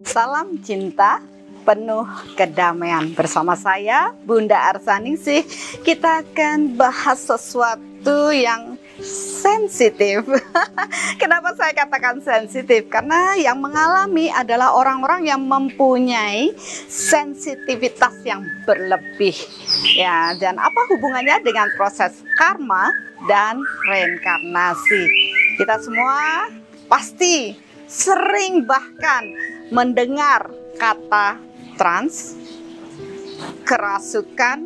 Salam cinta penuh kedamaian. Bersama saya Bunda Arsaningsih, kita akan bahas sesuatu yang sensitif. Kenapa saya katakan sensitif? Karena yang mengalami adalah orang-orang yang mempunyai sensitivitas yang berlebih. Ya, dan apa hubungannya dengan proses karma dan reinkarnasi? Kita semua pasti sering bahkan mendengar kata trans, kerasukan,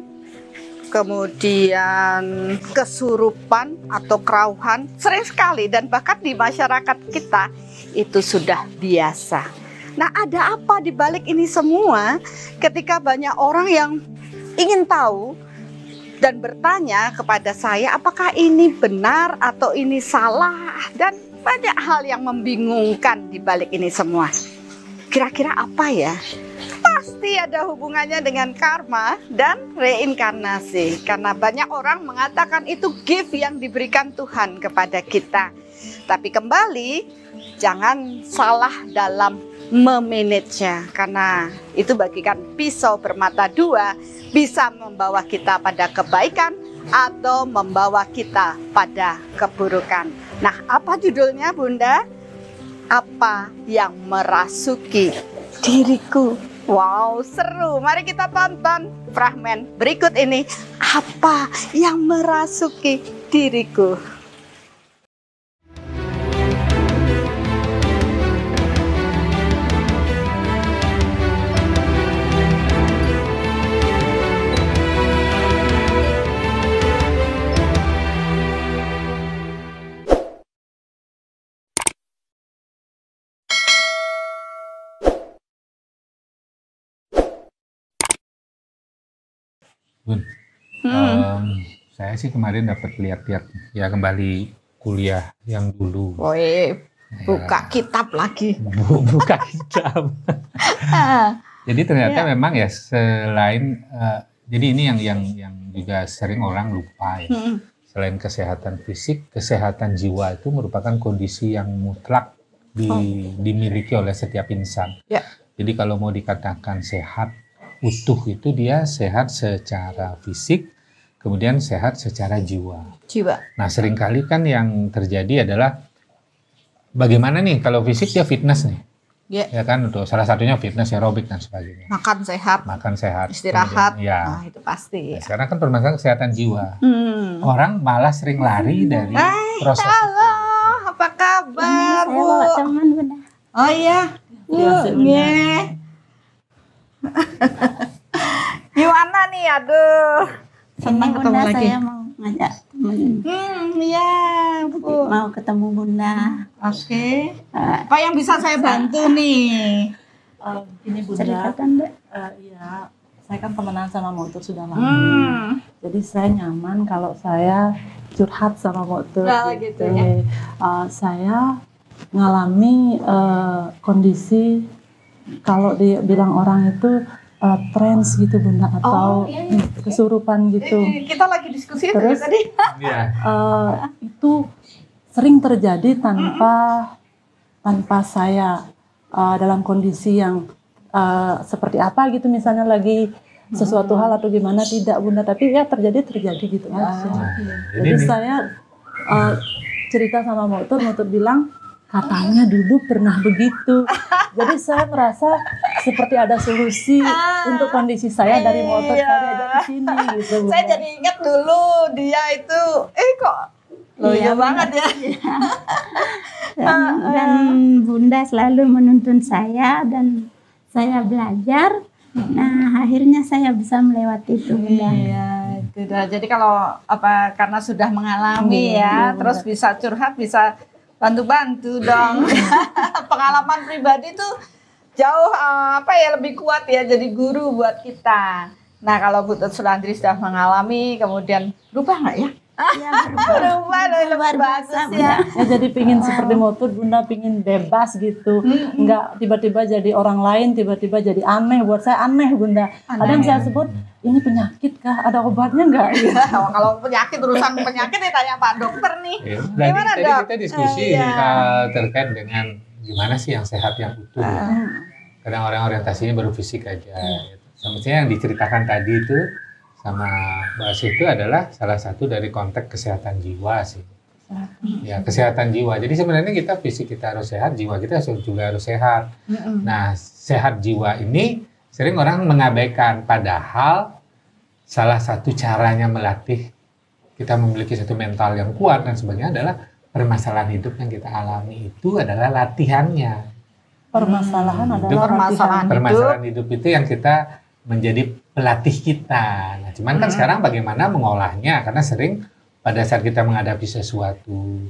kemudian kesurupan atau kerauhan, sering sekali, dan bahkan di masyarakat kita itu sudah biasa. Nah, ada apa di balik ini semua? Ketika banyak orang yang ingin tahu dan bertanya kepada saya, apakah ini benar atau ini salah, dan banyak hal yang membingungkan di balik ini semua. Kira-kira apa ya? Pasti ada hubungannya dengan karma dan reinkarnasi. Karena banyak orang mengatakan itu gift yang diberikan Tuhan kepada kita. Tapi kembali, jangan salah dalam memanagenya. Karena itu bagikan pisau bermata dua, bisa membawa kita pada kebaikan atau membawa kita pada keburukan. Nah, apa judulnya, Bunda? Apa yang merasuki diriku? Wow, seru. Mari kita tonton fragmen berikut ini. Apa yang merasuki diriku? Bun, saya sih kemarin dapat lihat-lihat ya kembali kuliah yang dulu. Woi, buka kitab lagi. Buka kitab. Jadi ternyata memang ya selain jadi ini yang juga sering orang lupa ya. Selain kesehatan fisik, kesehatan jiwa itu merupakan kondisi yang mutlak dimiliki oleh setiap insan. Ya. Jadi kalau mau dikatakan sehat utuh itu dia sehat secara fisik, kemudian sehat secara jiwa. Nah, seringkali kan yang terjadi adalah bagaimana nih kalau fisik dia fitness nih. Ya kan, untuk salah satunya fitness aerobik dan sebagainya. Makan sehat, istirahat. Kemudian, ya. Nah, itu pasti. Nah, sekarang kan permasalahan kesehatan jiwa. Orang malah sering lari dari proses halo, itu. apa kabar, Bu? Teman, Bunda. Oh iya, Bu. Gimana nih, aduh. Senang Ini ketemu Bunda, lagi. saya mau ngajak teman. Iya, Bu. Mau ketemu Bunda. Oke. Apa yang bisa saya bantu nih? Ini Bunda, Ceritakan, Mbak. ya saya kan temenan sama Motur sudah lama. Jadi saya nyaman kalau saya curhat sama Motur. Nah, gitu ya. Saya ngalami kondisi kalau dia bilang orang itu trans gitu Bunda, atau kesurupan gitu. Kita lagi diskusi itu Terus? tadi. Iya. Itu sering terjadi tanpa saya dalam kondisi yang seperti apa gitu, misalnya lagi sesuatu hal atau gimana, tidak Bunda, tapi ya terjadi gitu aja. Jadi saya cerita sama Motur bilang katanya dulu pernah begitu. Jadi saya merasa seperti ada solusi untuk kondisi saya dari Motur tadi aja ke sini gitu. Bunda. Saya jadi ingat dulu dia itu kok loyo banget ya. Dan Bunda selalu menuntun saya dan saya belajar. Nah, akhirnya saya bisa melewati itu, Bunda. Iya, itu dah. Jadi kalau karena sudah mengalami ya, terus bisa curhat, bisa bantu-bantu dong. Pengalaman pribadi tuh jauh lebih kuat ya, jadi guru buat kita. Nah, kalau Bu Sulandri sudah mengalami, kemudian berubah nggak ya? Ya, Berubah, lebih luar bagus biasa, ya. Ya jadi pingin seperti Motur Bunda, pingin bebas gitu, nggak tiba-tiba jadi orang lain, tiba-tiba jadi aneh. Buat saya aneh Bunda. Ada yang saya sebut ini penyakit kah? Ada obatnya nggak? Kalau penyakit, urusan penyakit ya tanya Pak Dokter nih. Ya, Gimana, tadi Dok? kita diskusi Iya. terkait dengan gimana sih yang sehat yang utuh. Kadang orang orientasinya baru fisik aja. Gitu. Semestinya yang diceritakan tadi itu sama Mbak Asih itu adalah salah satu dari konteks kesehatan jiwa sih. Ya, kesehatan jiwa. Jadi sebenarnya kita fisik kita harus sehat, jiwa kita juga harus sehat. Nah, sehat jiwa ini sering orang mengabaikan, padahal salah satu caranya melatih kita memiliki satu mental yang kuat dan sebagainya adalah permasalahan hidup yang kita alami itu adalah latihannya. Permasalahan adalah permasalahan hidup itu yang kita menjadi pelatih kita. Nah, cuman kan sekarang bagaimana mengolahnya, karena sering pada saat kita menghadapi sesuatu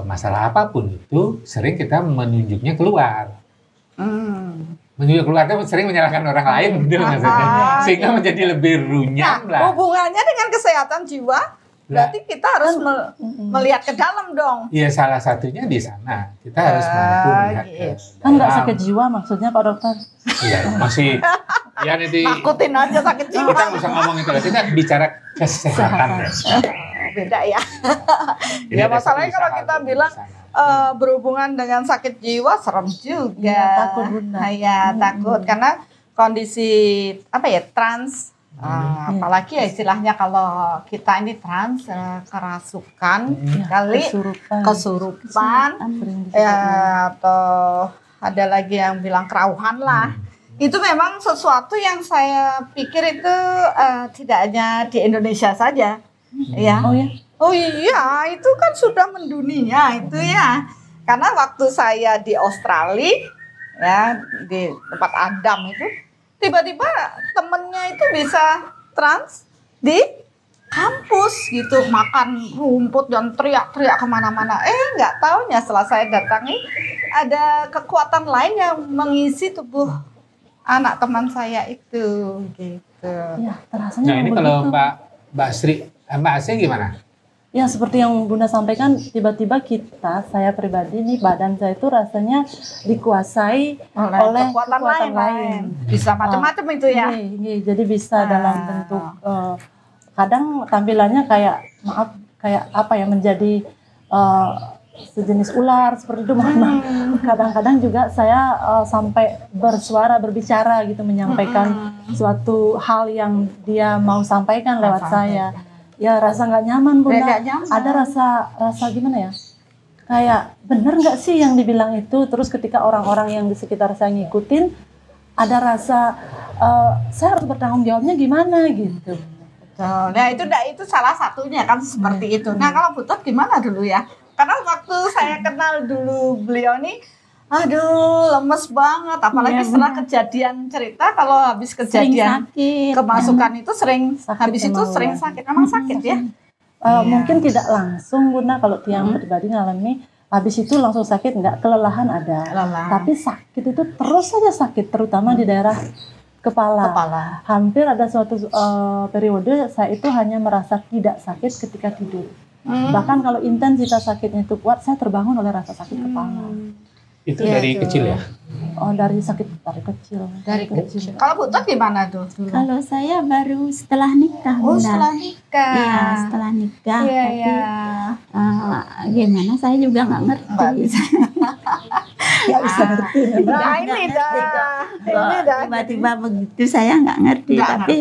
masalah apapun itu sering kita menunjuknya keluar. Menunjuk keluar itu sering menyalahkan orang lain gitu maksudnya. Sehingga menjadi lebih runyam lah. Hubungannya dengan kesehatan jiwa berarti kita harus melihat ke dalam dong. Iya, salah satunya di sana. Kita harus mampu melihat kan nggak sakit jiwa maksudnya Pak Dokter. Iya, masih ya nanti takutin aja sakit jiwa. Kita nggak usah ngomong itu, kita bicara kesehatan. Beda ya. Ya masalahnya kalau kita bilang berhubungan dengan sakit jiwa serem juga. Ya, takut Bunda. Ya takut karena kondisi apa ya trans. Apalagi ya istilahnya kalau kita ini trans kerasukan kali kesurupan atau ada lagi yang bilang kerauhan lah. Itu memang sesuatu yang saya pikir itu tidak hanya di Indonesia saja. Ya. Oh iya, itu kan sudah mendunia itu ya. Karena waktu saya di Australia ya di tempat Adam itu tiba-tiba temennya itu bisa trans di kampus gitu, makan rumput dan teriak-teriak kemana-mana. Nggak taunya setelah saya datangi ada kekuatan lain yang mengisi tubuh anak teman saya itu gitu. Ya, terasanya ini kalau Mbak Sri, Mbak Asih gimana? Ya seperti yang Bunda sampaikan, tiba-tiba saya pribadi nih badan saya itu rasanya dikuasai oleh kekuatan lain. Bisa macam-macam itu ya. Jadi bisa dalam bentuk kadang tampilannya kayak apa ya, menjadi sejenis ular seperti itu. Kadang-kadang juga saya sampai berbicara gitu, menyampaikan suatu hal yang dia mau sampaikan lewat saya. Ya rasa nggak nyaman Bunda, ada rasa gimana ya, kayak bener nggak sih yang dibilang itu. Terus ketika orang-orang yang di sekitar saya ngikutin, ada rasa saya harus bertanggung jawabnya gimana gitu. Betul. Nah itu salah satunya kan seperti itu. Nah kalau Butet gimana dulu ya? Karena waktu saya kenal dulu beliau nih, aduh lemes banget, apalagi setelah kejadian cerita, kalau habis kejadian kemasukan itu sering habis itu sering sakit. Memang sakit ya? Mungkin tidak langsung Bunda, kalau tiang pribadi ngalami habis itu langsung sakit, enggak, kelelahan ada. Tapi sakit itu terus saja sakit, terutama di daerah kepala. Hampir ada suatu periode saya itu hanya merasa tidak sakit ketika tidur. Bahkan kalau intensitas sakitnya itu kuat, saya terbangun oleh rasa sakit kepala. Itu dari kecil ya? Oh, dari kecil. Dari kecil. Kalau Butet gimana tuh? Kalau saya baru setelah nikah. Setelah nikah. Iya, setelah nikah. Iya. Gimana saya juga nggak ngerti. Nggak bisa ngerti. Ini dah. Tiba-tiba begitu saya nggak ngerti. Tapi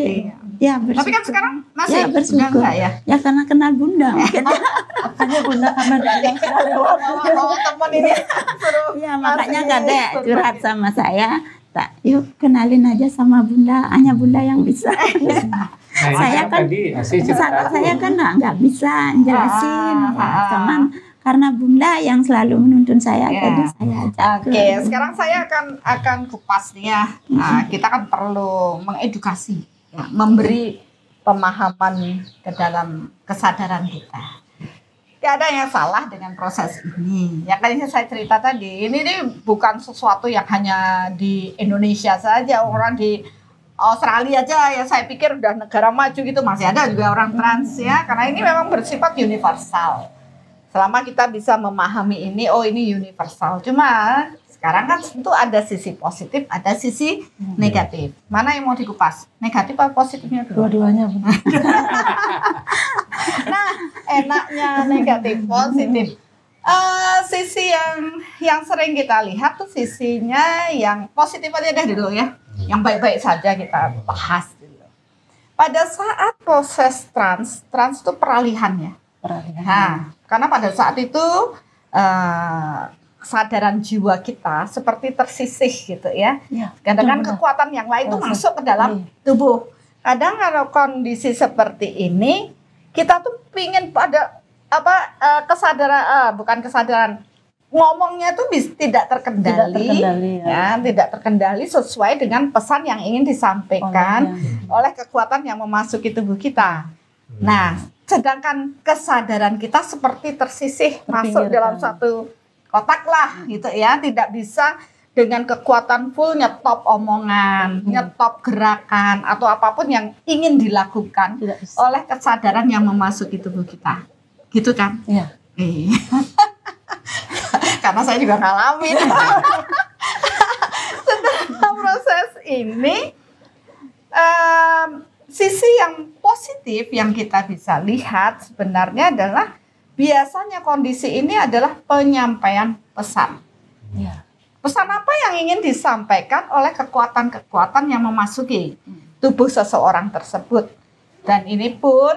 ya bersyukur. Tapi kan sekarang masih ya, bersyukur. Ya? Ya karena kenal Bunda mungkin. Hanya Bunda karena yang sudah lewat. Teman ini. Ya makanya kadek curhat sama saya. Yuk kenalin aja sama Bunda. Hanya Bunda yang bisa. Saya kan saya kan nggak bisa jelasin. Cuman karena Bunda yang selalu menuntun saya, jadi saya ajak. Oke, sekarang saya akan kupas nih ya. Kita kan perlu mengedukasi, ya, memberi pemahaman ke dalam kesadaran kita. Tidak ada yang salah dengan proses ini. Ya kayaknya saya cerita tadi, ini bukan sesuatu yang hanya di Indonesia saja, orang di Australia aja ya saya pikir udah negara maju gitu masih ada juga orang trans ya, karena ini memang bersifat universal. Selama kita bisa memahami ini, oh ini universal. Cuma sekarang kan tentu ada sisi positif, ada sisi negatif. Mana yang mau dikupas? Negatif atau positifnya dulu? Dua-duanya. Nah, enaknya negatif, positif. Sisi yang sering kita lihat tuh sisinya yang positif aja deh dulu ya, yang baik-baik saja kita bahas dulu. Pada saat proses trans itu peralihan ya. Nah, karena pada saat itu kesadaran jiwa kita seperti tersisih gitu ya. Kadang kekuatan yang lain itu masuk ke dalam tubuh. Kadang kalau kondisi seperti ini kita tuh pingin pada bukan kesadaran, ngomongnya tuh tidak terkendali, tidak terkendali sesuai dengan pesan yang ingin disampaikan oleh kekuatan yang memasuki tubuh kita. Nah, sedangkan kesadaran kita seperti tersisih masuk dalam satu kotak lah gitu ya, tidak bisa dengan kekuatan full nyetop omongan, nyetop gerakan atau apapun yang ingin dilakukan oleh kesadaran yang memasuki tubuh kita. Gitu kan? Iya. Karena saya juga ngalamin. Setelah proses ini, sisi yang positif yang kita bisa lihat sebenarnya adalah biasanya kondisi ini adalah penyampaian pesan. Ya. Pesan apa yang ingin disampaikan oleh kekuatan-kekuatan yang memasuki tubuh seseorang tersebut. Dan ini pun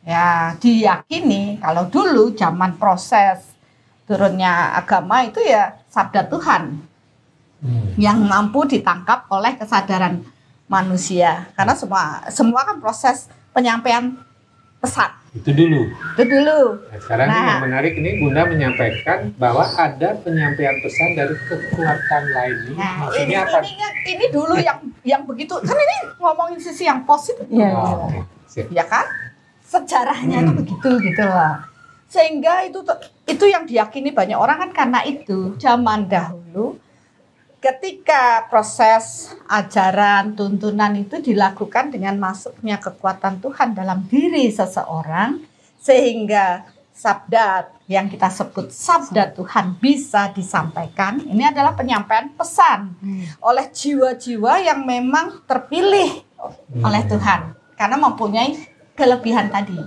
ya diyakini kalau dulu zaman proses turunnya agama itu ya sabda Tuhan yang mampu ditangkap oleh kesadaran manusia, karena semua kan proses penyampaian pesan itu dulu. Nah, sekarang ini yang menarik ini Bunda menyampaikan bahwa ada penyampaian pesan dari kekuatan lain. Maksudnya apa? Ini dulu yang begitu kan, ini ngomongin sisi yang positif ya kan, sejarahnya itu begitu gitu lah. Sehingga itu yang diyakini banyak orang kan, karena itu zaman dahulu ketika proses ajaran tuntunan itu dilakukan dengan masuknya kekuatan Tuhan dalam diri seseorang, sehingga sabda yang kita sebut sabda Tuhan bisa disampaikan. Ini adalah penyampaian pesan oleh jiwa-jiwa yang memang terpilih oleh Tuhan karena mempunyai kelebihan tadi.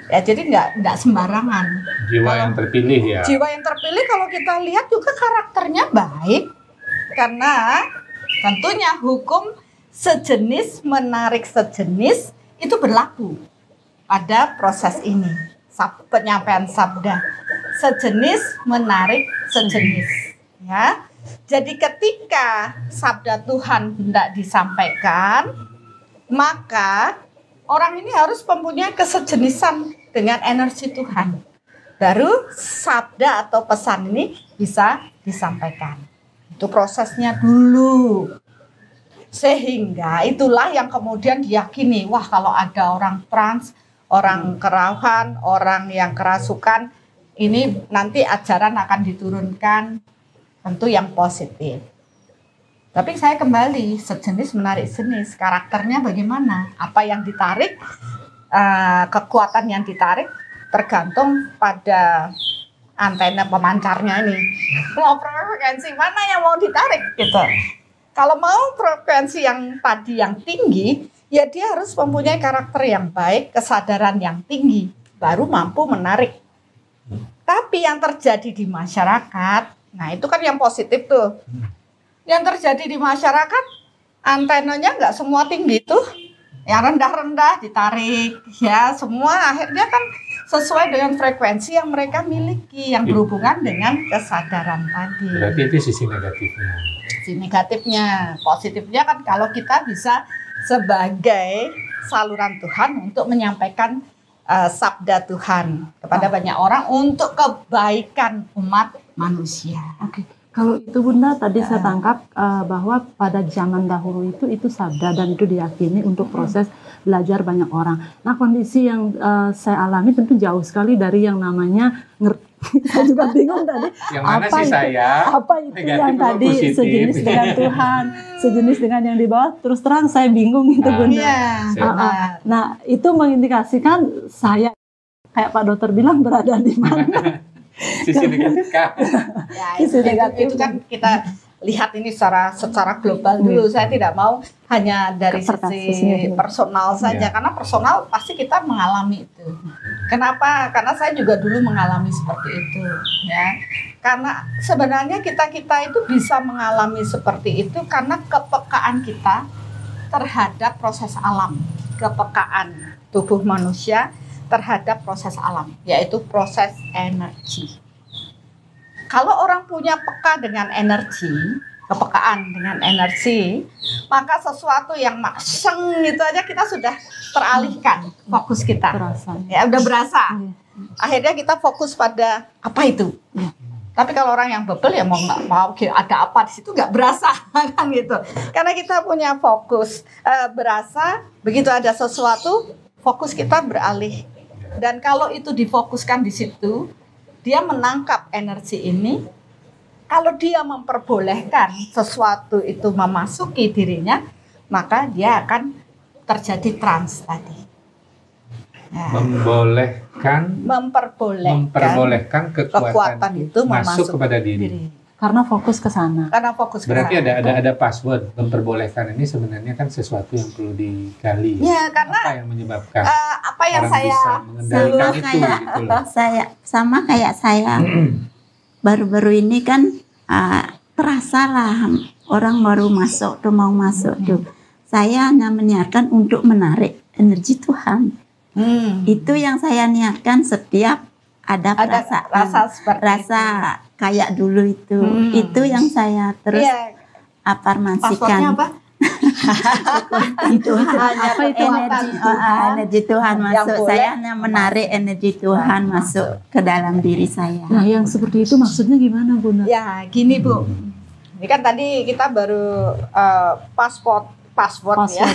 Ya, jadi nggak sembarangan. Jiwa yang terpilih ya. Jiwa yang terpilih kalau kita lihat juga karakternya baik, karena tentunya hukum sejenis menarik sejenis itu berlaku pada proses ini. Penyampaian sabda sejenis menarik sejenis. Ya, jadi ketika sabda Tuhan hendak disampaikan, maka orang ini harus mempunyai kesejenisan dengan energi Tuhan. Baru sabda atau pesan ini bisa disampaikan. Itu prosesnya dulu. Sehingga itulah yang kemudian diyakini, wah kalau ada orang trans, orang kerauhan, orang yang kerasukan, ini nanti ajaran akan diturunkan tentu yang positif. Tapi saya kembali, sejenis menarik jenis, karakternya bagaimana? Apa yang ditarik, kekuatan yang ditarik tergantung pada antena pemancarnya ini. Mau frekuensi mana yang mau ditarik gitu. Kalau mau frekuensi yang tadi yang tinggi, ya dia harus mempunyai karakter yang baik, kesadaran yang tinggi, baru mampu menarik. Tapi yang terjadi di masyarakat, nah itu kan yang positif tuh. Yang terjadi di masyarakat, antenanya nggak semua tinggi tuh, yang rendah-rendah ditarik, ya semua akhirnya kan sesuai dengan frekuensi yang mereka miliki, yang berhubungan dengan kesadaran tadi. Berarti itu sisi negatifnya. Sisi negatifnya, positifnya kan kalau kita bisa sebagai saluran Tuhan untuk menyampaikan sabda Tuhan kepada banyak orang untuk kebaikan umat manusia. Oke. Kalau itu Bunda tadi saya tangkap bahwa pada zaman dahulu itu sabda dan itu diyakini untuk proses belajar banyak orang. Nah kondisi yang saya alami tentu jauh sekali dari yang namanya saya juga bingung tadi. Yang mana apa sih itu, saya? Apa itu yang tadi positif, sejenis dengan Tuhan, sejenis dengan yang di bawah. Terus terang saya bingung itu Bunda. Iya, nah itu mengindikasikan saya kayak Pak Dokter bilang berada di mana. Sisi negatif kan? Ya, itu kan kita lihat ini secara global dulu. Saya tidak mau hanya dari sisi personal saja, karena personal pasti kita mengalami itu. Kenapa? Karena saya juga dulu mengalami seperti itu, ya. Karena sebenarnya kita itu bisa mengalami seperti itu karena kepekaan kita terhadap proses alam, kepekaan tubuh manusia terhadap proses alam, yaitu proses energi. Kalau orang punya peka dengan energi, kepekaan dengan energi, maka sesuatu yang makseng itu aja kita sudah teralihkan fokus kita. Ya udah berasa. Akhirnya kita fokus pada apa itu. Tapi kalau orang yang bebel ya mau nggak mau ada apa di situ nggak berasa kan gitu. Karena kita punya fokus berasa, begitu ada sesuatu fokus kita beralih. Dan kalau itu difokuskan di situ, dia menangkap energi ini. Kalau dia memperbolehkan sesuatu itu memasuki dirinya, maka dia akan terjadi trans tadi. Nah, memperbolehkan kekuatan itu masuk kepada diri. Karena fokus ke sana. Berarti ada password memperbolehkan ini sebenarnya kan sesuatu yang perlu digali. Ya, karena apa yang menyebabkan apa yang saya bisa mengendalikan itu gitu loh. Sama kayak saya baru-baru ini kan terasa lah orang baru masuk tuh mau masuk tuh. Saya hanya menyiarkan untuk menarik energi Tuhan. Itu yang saya niatkan setiap ada rasa kayak dulu itu. Itu yang saya terus afirmasikan. Passwordnya apa? Tuhan, energi Tuhan masuk. Saya hanya menarik energi Tuhan masuk ke dalam diri saya. Nah, yang seperti itu maksudnya gimana, Bunda? Ya, gini Bu. Ini kan tadi kita baru password ya.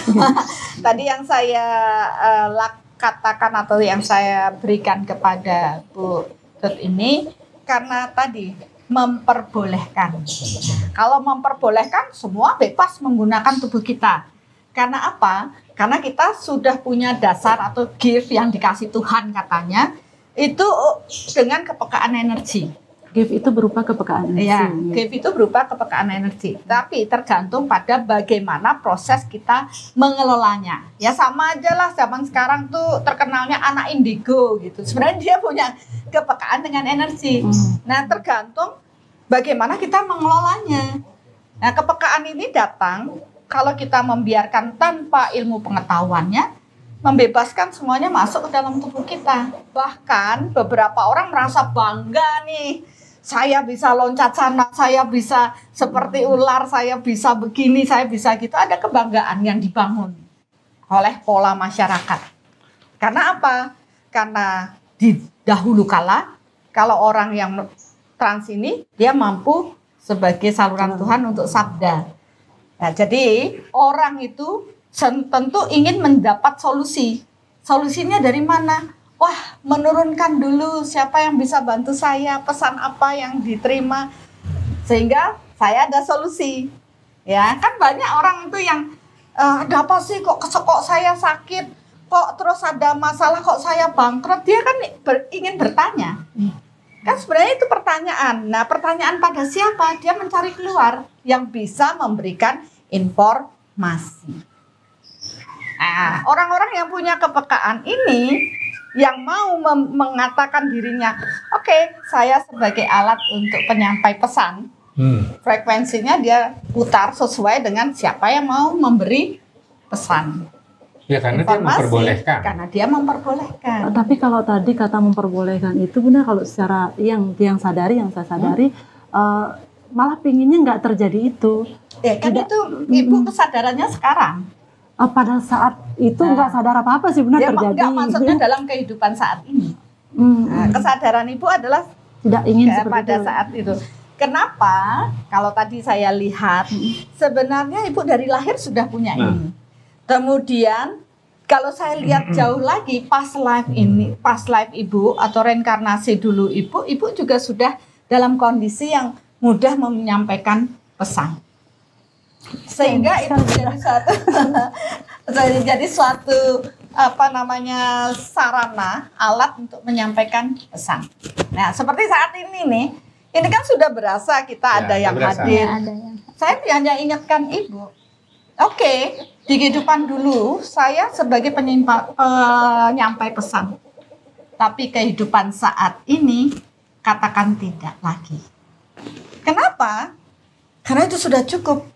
Tadi yang saya katakan atau yang saya berikan kepada Bu Tut ini karena tadi memperbolehkan. Kalau memperbolehkan semua bebas menggunakan tubuh kita. Karena apa? Karena kita sudah punya dasar atau gift yang dikasih Tuhan katanya itu dengan kepekaan energi. Gift itu berupa kepekaan energi. Ya, gift itu berupa kepekaan energi. Tapi tergantung pada bagaimana proses kita mengelolanya. Ya sama aja lah zaman sekarang tuh terkenalnya anak indigo gitu. Sebenarnya dia punya kepekaan dengan energi. Nah tergantung bagaimana kita mengelolanya. Nah kepekaan ini datang kalau kita membiarkan tanpa ilmu pengetahuannya, membebaskan semuanya masuk ke dalam tubuh kita. Bahkan beberapa orang merasa bangga nih, saya bisa loncat sana, saya bisa seperti ular, saya bisa begini, saya bisa gitu. Ada kebanggaan yang dibangun oleh pola masyarakat. Karena apa? Karena di dahulu kala, kalau orang yang trans ini, dia mampu sebagai saluran Tuhan untuk sabda. Nah, jadi orang itu tentu ingin mendapat solusi. Solusinya dari mana? Wah, menurunkan dulu siapa yang bisa bantu saya, pesan apa yang diterima. Sehingga saya ada solusi. Ya, kan banyak orang itu yang ada apa sih kok saya sakit, kok terus ada masalah kok saya bangkrut. Dia kan ingin bertanya. Kan sebenarnya itu pertanyaan. Nah, pertanyaan pada siapa? Dia mencari keluar yang bisa memberikan informasi. Nah, orang-orang yang punya kepekaan ini yang mau mengatakan dirinya, oke, saya sebagai alat untuk penyampai pesan, frekuensinya dia putar sesuai dengan siapa yang mau memberi pesan. Ya karena informasi, dia memperbolehkan. Karena dia memperbolehkan. Tapi kalau tadi kata memperbolehkan itu benar, kalau secara yang saya sadari, malah pinginnya nggak terjadi itu. Ya kan itu ibu kesadarannya sekarang. Pada saat itu nggak sadar apa-apa sih benar terjadi. Enggak, maksudnya dalam kehidupan saat ini. Nah, kesadaran ibu adalah tidak ingin seperti pada itu. saat itu. Kenapa? Kalau tadi saya lihat, sebenarnya ibu dari lahir sudah punya ini. Kemudian kalau saya lihat jauh lagi past life ibu atau reinkarnasi dulu ibu juga sudah dalam kondisi yang mudah menyampaikan pesan. Sehingga itu jadi suatu sarana alat untuk menyampaikan pesan. Nah, seperti saat ini nih, ini kan sudah berasa kita ada yang hadir. Saya hanya ingatkan ibu. Oke, di kehidupan dulu saya sebagai penyampai pesan. Tapi kehidupan saat ini katakan tidak lagi. Kenapa? Karena itu sudah cukup.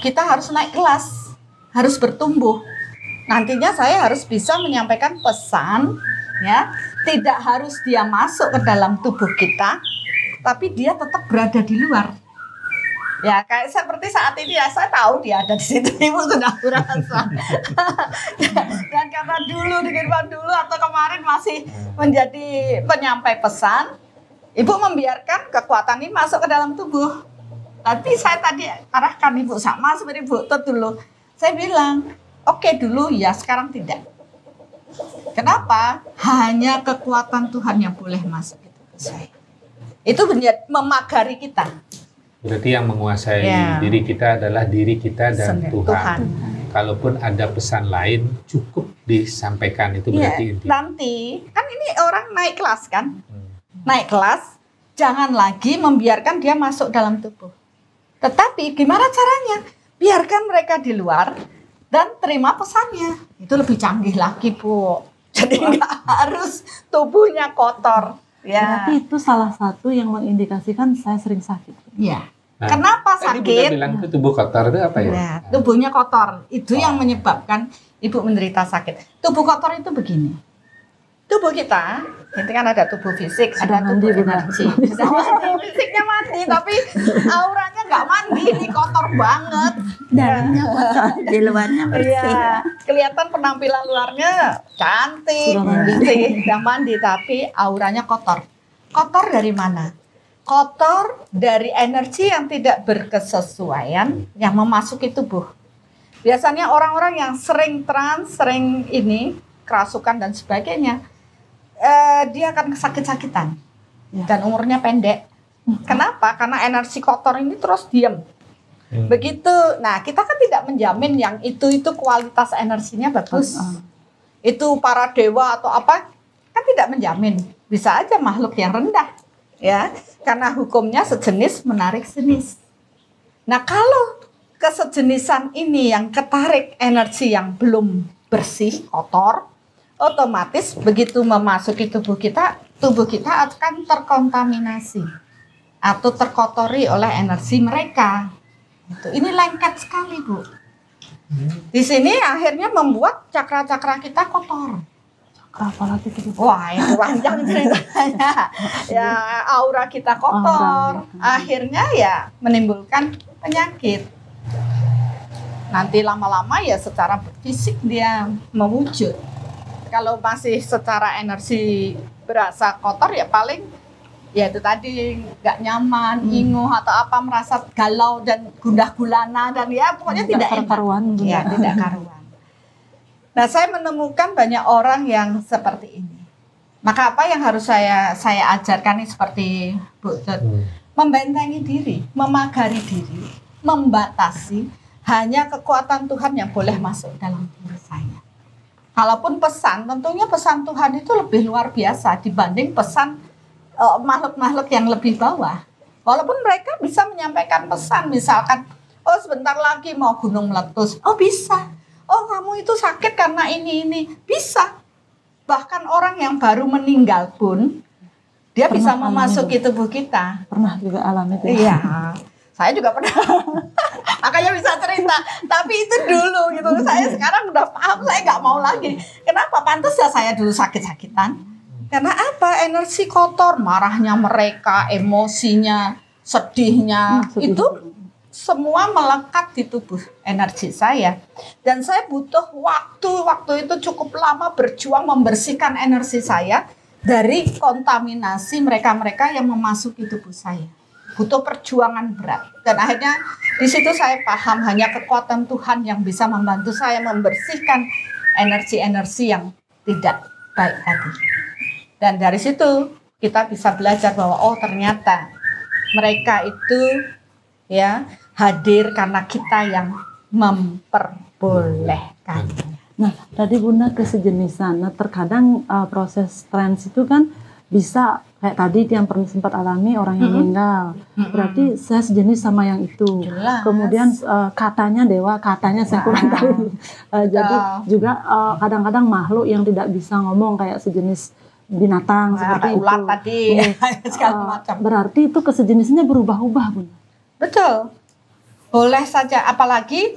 Kita harus naik kelas, harus bertumbuh. Nantinya saya harus bisa menyampaikan pesan, ya, tidak harus dia masuk ke dalam tubuh kita, tapi dia tetap berada di luar. Ya, kayak seperti saat ini ya, saya tahu dia ada di situ, Ibu sudah merasa. Dan karena dulu, di kehidupan dulu atau kemarin masih menjadi penyampai pesan, Ibu membiarkan kekuatan ini masuk ke dalam tubuh. Tapi saya tadi arahkan Ibu sama seperti Ibu Tut dulu. Saya bilang, oke dulu ya, sekarang tidak. Kenapa? Hanya kekuatan Tuhan yang boleh masuk ke tubuh saya. Itu memagari kita. Berarti yang menguasai diri kita adalah diri kita dan Tuhan. Kalaupun ada pesan lain, cukup disampaikan, itu berarti inti. Nanti, kan ini orang naik kelas kan? Naik kelas, jangan lagi membiarkan dia masuk dalam tubuh. Tetapi gimana caranya? Biarkan mereka di luar dan terima pesannya. Itu lebih canggih lagi, Bu. Jadi nggak harus tubuhnya kotor. Ya. Berarti itu salah satu yang mengindikasikan saya sering sakit. Iya. Nah, kenapa sakit? Tadi Bunda bilang itu tubuh kotor itu apa ya? Nah, tubuhnya kotor. Itu yang menyebabkan Ibu menderita sakit. Tubuh kotor itu begini. Tubuh kita, itu kan ada tubuh fisik, ada tubuh energi. Fisiknya mandi, tapi auranya nggak mandi, ini kotor banget. Dalamnya kotor, di luarnya bersih. Iya, kelihatan penampilan luarnya cantik, bersih, sudah mandi, tapi auranya kotor. Kotor dari mana? Kotor dari energi yang tidak berkesesuaian yang memasuki tubuh. Biasanya orang-orang yang sering trans, sering ini, kerasukan dan sebagainya, dia akan sakit-sakitan dan umurnya pendek. Kenapa? Karena energi kotor ini terus diam. Begitu. Nah, kita kan tidak menjamin yang itu kualitas energinya bagus. Itu para dewa atau apa kan tidak menjamin. Bisa aja makhluk yang rendah, ya, karena hukumnya sejenis menarik jenis. Nah, kalau kesejenisan ini yang ketarik energi yang belum bersih, kotor, otomatis begitu memasuki tubuh kita akan terkontaminasi atau terkotori oleh energi mereka. Ini lengket sekali, Bu. Di sini akhirnya membuat cakra-cakra kita kotor. Apalagi itu. Wah, itu panjang ceritanya. Ya, aura kita kotor. Akhirnya ya menimbulkan penyakit. Nanti lama-lama ya secara fisik dia mewujud. Kalau masih secara energi berasa kotor ya paling ya itu tadi nggak nyaman, inguh atau apa, merasa galau dan gundah gulana dan ya pokoknya tidak karuan. Ya, tidak karuan. Nah, saya menemukan banyak orang yang seperti ini. Maka apa yang harus saya ajarkan ini seperti Bu Tut, membentengi diri, memagari diri, membatasi, hanya kekuatan Tuhan yang boleh masuk dalam diri saya. Kalaupun pesan, tentunya pesan Tuhan itu lebih luar biasa dibanding pesan makhluk-makhluk yang lebih bawah. Walaupun mereka bisa menyampaikan pesan, misalkan, oh sebentar lagi mau gunung meletus, oh bisa. Oh kamu itu sakit karena ini, bisa. Bahkan orang yang baru meninggal pun, dia bisa memasuki tubuh kita. Pernah juga alami itu. Iya, saya juga pernah. Makanya bisa cerita. Tapi itu dulu gitu. Saya sekarang udah paham, saya nggak mau lagi. Kenapa? Pantas ya saya dulu sakit-sakitan. Karena apa? Energi kotor, marahnya mereka, emosinya, sedihnya, itu semua melekat di tubuh energi saya. Dan saya butuh waktu itu cukup lama berjuang membersihkan energi saya dari kontaminasi mereka-mereka yang memasuki tubuh saya. Butuh perjuangan berat. Dan akhirnya di situ saya paham hanya kekuatan Tuhan yang bisa membantu saya membersihkan energi-energi yang tidak baik tadi. Dan dari situ kita bisa belajar bahwa oh ternyata mereka itu ya hadir karena kita yang memperbolehkan. Nah, tadi Bunda kesejenisan. Nah, terkadang proses trans itu kan bisa kayak tadi yang pernah sempat alami orang yang meninggal, berarti saya sejenis sama yang itu. Jelas. Kemudian katanya dewa, katanya saya kurang tahu. Jadi juga kadang-kadang makhluk yang tidak bisa ngomong kayak sejenis binatang seperti ular itu. tadi, segala macam. Berarti itu kesejenisnya berubah-ubah, Bunda. Betul. Boleh saja, apalagi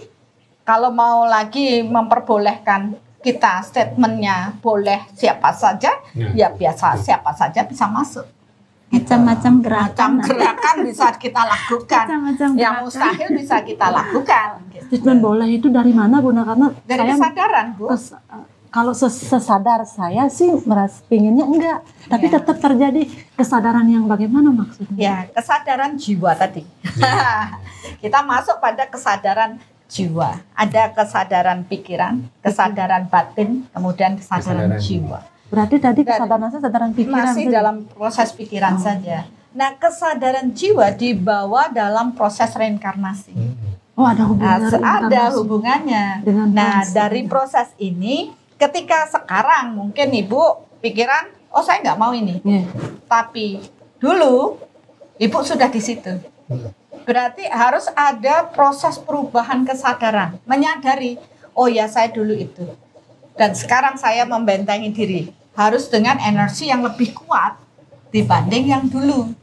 kalau mau lagi memperbolehkan kita statementnya boleh siapa saja, ya biasa siapa saja bisa masuk. Macam-macam gerakan. Gerakan bisa kita lakukan. Macam-macam Yang gerakan. mustahil bisa kita lakukan. Statement boleh itu dari mana, Bunda? Karena Dari saya kesadaran, Bu. kalau sesadar saya sih merasa pinginnya enggak, tapi tetap terjadi kesadaran yang bagaimana maksudnya? Ya, kesadaran jiwa tadi. Kita masuk pada kesadaran jiwa. Ada kesadaran pikiran, kesadaran batin, kemudian kesadaran jiwa. Berarti tadi kesadaran saya kesadaran pikiran. Masih dalam proses pikiran saja. Nah, kesadaran jiwa dibawa dalam proses reinkarnasi. Oh, ada hubungannya. Ada hubungannya. Nah, dari proses ini, ketika sekarang mungkin Ibu pikiran, oh saya nggak mau ini. Tapi dulu Ibu sudah di situ. Berarti harus ada proses perubahan kesadaran, menyadari, oh ya saya dulu itu. Dan sekarang saya membentengi diri, harus dengan energi yang lebih kuat dibanding yang dulu.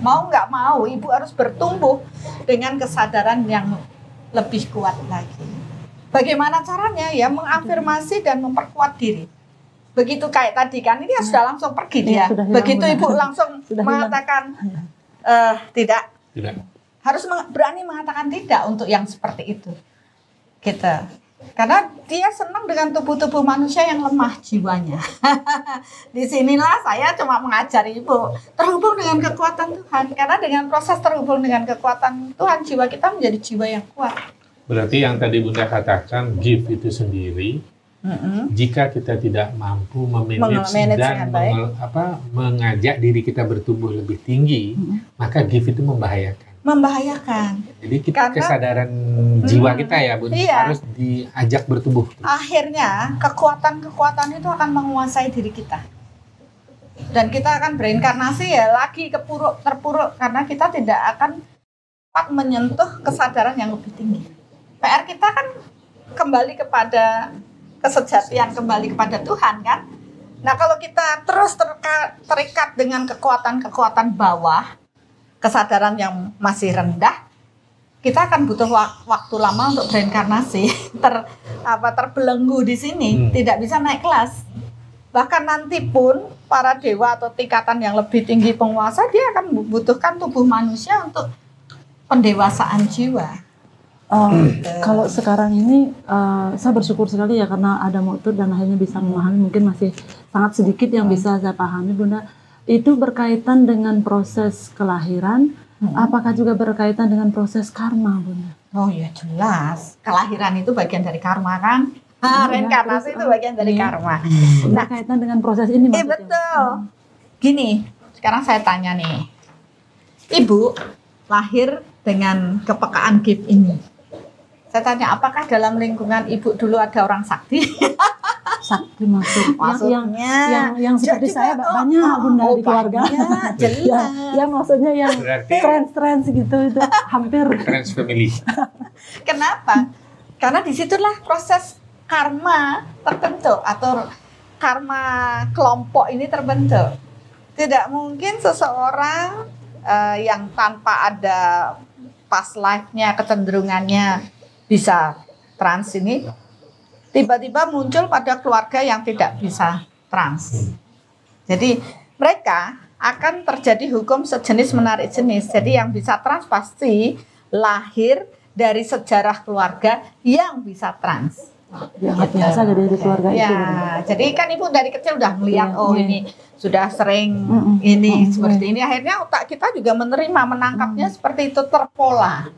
Mau nggak mau, Ibu harus bertumbuh dengan kesadaran yang lebih kuat lagi. Bagaimana caranya? Ya mengafirmasi dan memperkuat diri. Begitu kayak tadi kan, ini sudah langsung pergi dia. Begitu Ibu langsung mengatakan tidak. Harus berani mengatakan tidak untuk yang seperti itu. Gitu. Karena dia senang dengan tubuh-tubuh manusia yang lemah jiwanya. Disinilah saya cuma mengajari Ibu terhubung dengan kekuatan Tuhan. Karena dengan proses terhubung dengan kekuatan Tuhan, jiwa kita menjadi jiwa yang kuat. Berarti yang tadi Bunda katakan, gift itu sendiri, jika kita tidak mampu memanage dan mengajak diri kita bertumbuh lebih tinggi, maka gift itu membahayakan. Jadi kesadaran jiwa kita ya, Bunda, harus diajak bertumbuh. Akhirnya kekuatan-kekuatan itu akan menguasai diri kita. Dan kita akan bereinkarnasi ya lagi terpuruk karena kita tidak akan dapat menyentuh kesadaran yang lebih tinggi. PR kita kan kembali kepada kesejatian, kembali kepada Tuhan kan. Nah kalau kita terus terikat dengan kekuatan-kekuatan bawah, kesadaran yang masih rendah, kita akan butuh waktu lama untuk bereinkarnasi, terbelenggu di sini, tidak bisa naik kelas. Bahkan nanti pun para dewa atau tingkatan yang lebih tinggi penguasa, dia akan membutuhkan tubuh manusia untuk pendewasaan jiwa. Kalau sekarang ini saya bersyukur sekali ya karena ada Mu'tur dan akhirnya bisa memahami, mungkin masih sangat sedikit yang bisa saya pahami, Bunda. Itu berkaitan dengan proses kelahiran, apakah juga berkaitan dengan proses karma, Bunda? Oh ya jelas, kelahiran itu bagian dari karma kan? Reinkarnasi itu bagian dari karma. Nah, berkaitan dengan proses ini maksudnya. Betul. Gini, sekarang saya tanya nih, Ibu lahir dengan kepekaan gift ini. Saya tanya, apakah dalam lingkungan Ibu dulu ada orang sakti? Sakti maksudnya yang seperti saya banyak, Bunda, di keluarga. Ya maksudnya yang trans gitu itu hampir trans family. Kenapa? Karena disitulah proses karma terbentuk atau karma kelompok ini terbentuk. Tidak mungkin seseorang yang tanpa ada past life-nya, kecenderungannya bisa trans ini tiba-tiba muncul pada keluarga yang tidak bisa trans. Jadi mereka akan terjadi hukum sejenis menarik jenis. Jadi yang bisa trans pasti lahir dari sejarah keluarga yang bisa trans. Yang biasa dari keluarga itu. Ya, jadi kan Ibu dari kecil udah melihat ini sudah sering ini seperti ini. Akhirnya otak kita juga menangkapnya seperti itu, terpola.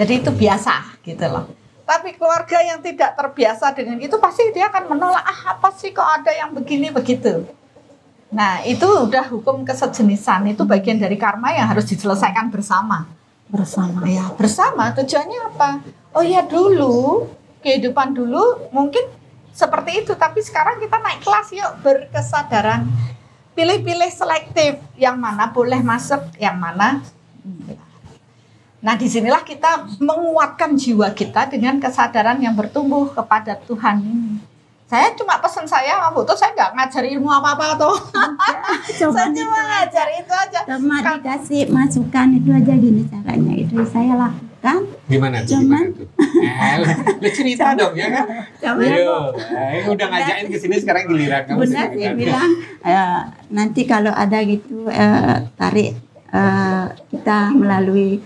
Jadi itu biasa gitu loh. Tapi keluarga yang tidak terbiasa dengan itu pasti dia akan menolak, apa sih kok ada yang begini begitu. Nah itu udah hukum kesejenisan, itu bagian dari karma yang harus diselesaikan bersama. Ya bersama, tujuannya apa? Oh ya dulu, kehidupan dulu mungkin seperti itu, tapi sekarang kita naik kelas yuk, berkesadaran. pilih-pilih selektif, yang mana boleh masuk, yang mana. Nah, disinilah kita menguatkan jiwa kita dengan kesadaran yang bertumbuh kepada Tuhan ini. Saya cuma pesan saya, Bu tuh saya nggak ngajari ilmu apa-apa tuh. Saya cuma ngajar itu aja. Cuma dikasih masukan itu aja, gini caranya itu saya lakukan. Gimana tuh? Cuman, Lu cerita dong ya kan? Ayo, udah ngajakin ke sini sekarang giliran kamu. Bunda dia bilang nanti kalau ada gitu tarik kita melalui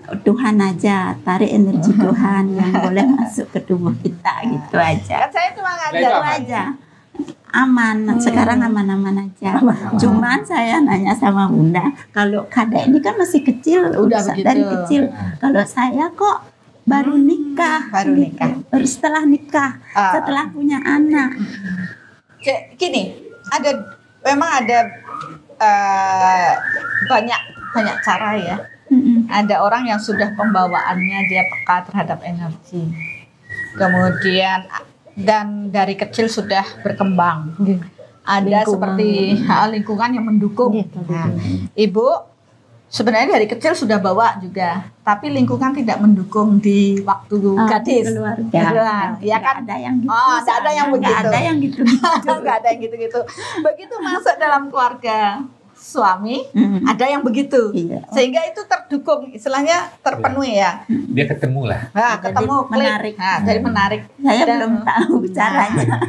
Tuhan aja, tarik energi Tuhan yang boleh masuk ke tubuh kita gitu aja. Kan saya cuma ngajar Itu aja. Aman, sekarang aman-aman aja. Cuman saya nanya sama Bunda, kalau Kadek ini kan masih kecil, Udah dari begitu. kecil. Kalau saya kok baru nikah, Baru nikah. baru setelah nikah, setelah punya anak. Gini, memang ada banyak cara ya. Ada orang yang sudah pembawaannya dia peka terhadap energi. Kemudian dan dari kecil sudah berkembang. Ada Lingkungan. seperti lingkungan yang mendukung. Nah, Ibu sebenarnya dari kecil sudah bawa juga, tapi lingkungan tidak mendukung di waktu gadis. Keluarga. Ya kan? Nggak ada yang gitu. Nggak ada yang begitu. Nggak ada yang gitu. Nggak ada yang gitu-gitu. Begitu masuk dalam keluarga suami, ada yang begitu. Iya. Sehingga itu terdukung, istilahnya terpenuhi ya. Dia ketemu lah. Nah, ketemu klik. menarik. Nah, jadi menarik. Saya Dan- belum tahu caranya.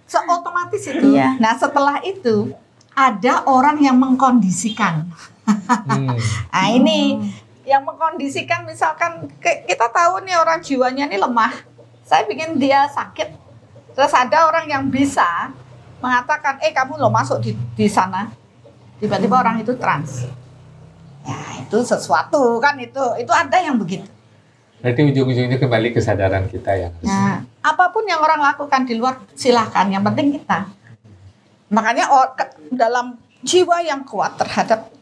Otomatis itu. Iya. Nah, setelah itu ada orang yang mengkondisikan. Nah, ini yang mengkondisikan, misalkan kita tahu nih orang jiwanya ini lemah. Saya bikin dia sakit. Terus ada orang yang bisa mengatakan, kamu lo masuk di sana. Tiba-tiba orang itu trans. Ya, itu sesuatu kan, itu ada yang begitu. Berarti ujung-ujungnya kembali kesadaran kita ya. Nah, apapun yang orang lakukan di luar silahkan, yang penting kita. Makanya dalam jiwa yang kuat terhadap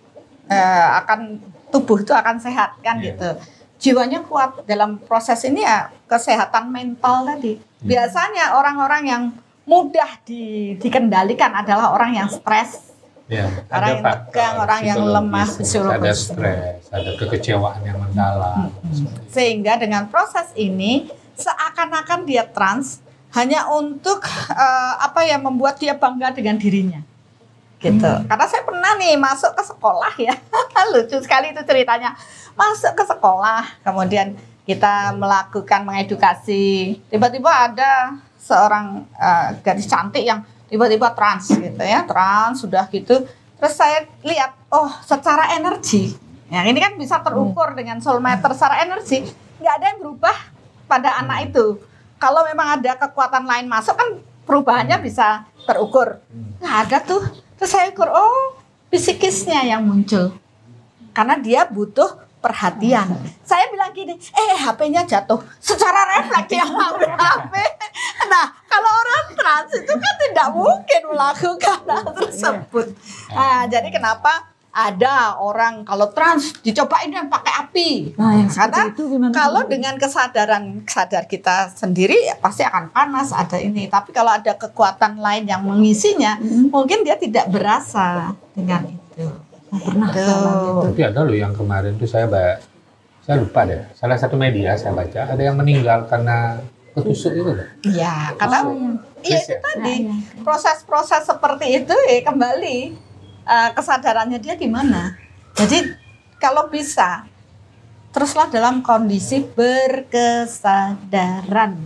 akan tubuh itu akan sehat kan gitu. Jiwanya kuat dalam proses ini ya, kesehatan mental tadi. Biasanya orang-orang yang mudah dikendalikan adalah orang yang stres. Ya, Orang yang tegang, orang yang lemah, ada psikologis. stres, ada kekecewaan yang mendalam. Sehingga dengan proses ini seakan-akan dia trans hanya untuk membuat dia bangga dengan dirinya. Gitu. Karena saya pernah nih masuk ke sekolah ya. Lucu sekali itu ceritanya. Masuk ke sekolah, kemudian kita melakukan mengedukasi. Tiba-tiba ada seorang gadis cantik yang tiba-tiba trans gitu ya, trans sudah gitu. Terus saya lihat, secara energi, yang ini kan bisa terukur dengan soulmeter secara energi, nggak ada yang berubah pada anak itu. Kalau memang ada kekuatan lain masuk kan perubahannya bisa terukur. Nggak ada tuh. Terus saya ukur, psikisnya yang muncul. Karena dia butuh perhatian. Saya bilang gini, HP-nya jatuh. Secara refleks dia ambil HP. Nah, kalau orang trans itu kan tidak mungkin melakukan hal tersebut. Nah, jadi kenapa ada orang kalau trans dicobain yang pakai api? Nah, yang Karena seperti itu gimana? kalau dengan sadar kita sendiri ya pasti akan panas, ada ini. Tapi kalau ada kekuatan lain yang mengisinya, mungkin dia tidak berasa dengan itu. Pernah Tuh. Tapi ada loh yang kemarin tuh saya lupa deh. Salah satu media saya baca ada yang meninggal karena ketusuk itu loh. Ya, karena itu tadi proses-proses seperti itu kembali kesadarannya dia di mana. Jadi kalau bisa teruslah dalam kondisi berkesadaran.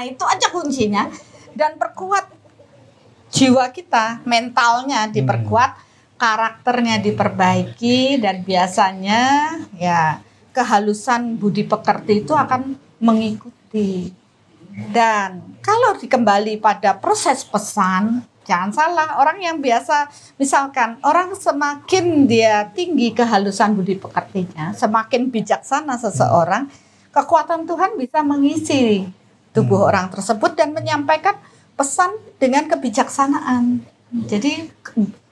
Itu aja kuncinya. Dan perkuat jiwa kita, mentalnya diperkuat, karakternya diperbaiki, dan biasanya ya kehalusan budi pekerti itu akan mengikuti. Dan kalau dikembali pada proses pesan, jangan salah, orang yang biasa, misalkan orang semakin dia tinggi kehalusan budi pekertinya, semakin bijaksana seseorang, kekuatan Tuhan bisa mengisi tubuh orang tersebut dan menyampaikan pesan dengan kebijaksanaan. Jadi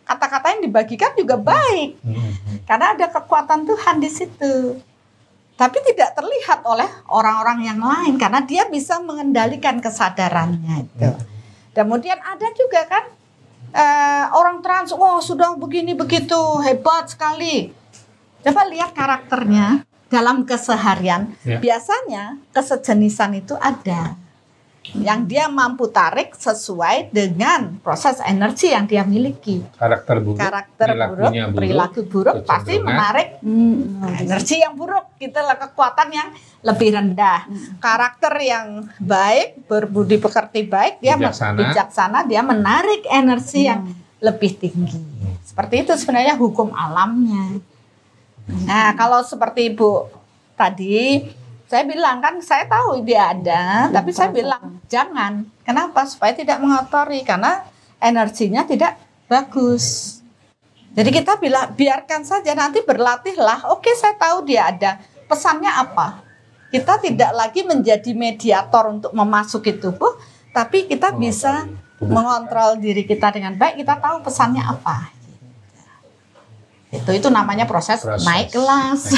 kata-kata yang dibagikan juga baik, karena ada kekuatan Tuhan di situ. Tapi tidak terlihat oleh orang-orang yang lain, karena dia bisa mengendalikan kesadarannya itu. Kemudian ada juga kan orang trans, wah sudah begini begitu hebat sekali. Coba lihat karakternya dalam keseharian. Biasanya kesejenisan itu ada yang dia mampu tarik sesuai dengan proses energi yang dia miliki. Karakter buruk, perilaku buruk pasti menarik energi yang buruk. Itulah kekuatan yang lebih rendah. Karakter yang baik, berbudi pekerti baik, dia bijaksana, dia menarik energi yang lebih tinggi. Seperti itu sebenarnya hukum alamnya. Nah, kalau seperti Ibu tadi, saya bilang kan saya tahu dia ada, tapi saya bilang jangan. Kenapa? Supaya tidak mengotori, karena energinya tidak bagus. Jadi kita biarkan saja, nanti berlatihlah. Oke, saya tahu dia ada. Pesannya apa? Kita tidak lagi menjadi mediator untuk memasuki tubuh, tapi kita bisa mengontrol diri kita dengan baik. Kita tahu pesannya apa. Itu namanya proses naik kelas.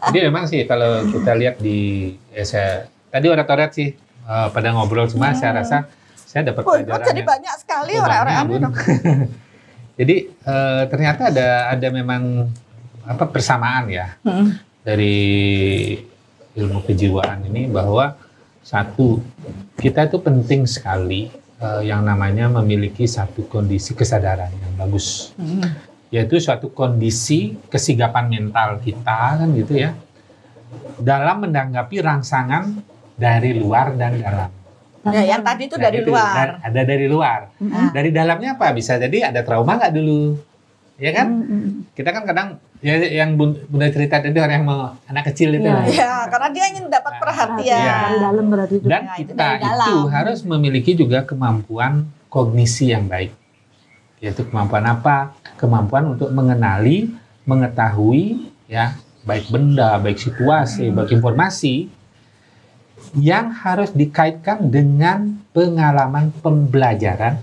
Jadi memang sih kalau kita lihat di tadi orat-orat sih pada ngobrol, cuma saya rasa saya dapat pelajaran. Jadi banyak sekali orang-orang. Jadi ternyata ada memang persamaan ya dari ilmu kejiwaan ini, bahwa satu, kita itu penting sekali yang namanya memiliki satu kondisi kesadaran yang bagus. Yaitu suatu kondisi kesigapan mental kita kan gitu ya, dalam menanggapi rangsangan dari luar dan dalam. Ya, yang tadi itu dari luar. Ada dari luar. Dari dalamnya apa? Bisa jadi ada trauma nggak dulu, ya kan? Kita kan kadang ya, yang Bunda cerita tadi orang yang mau anak kecil itu. Ya, karena dia ingin dapat perhatian. Dari dalam berarti. Dan kita itu harus memiliki juga kemampuan kognisi yang baik. Yaitu kemampuan apa? Kemampuan untuk mengenali, mengetahui ya, baik benda, baik situasi, baik informasi yang harus dikaitkan dengan pengalaman pembelajaran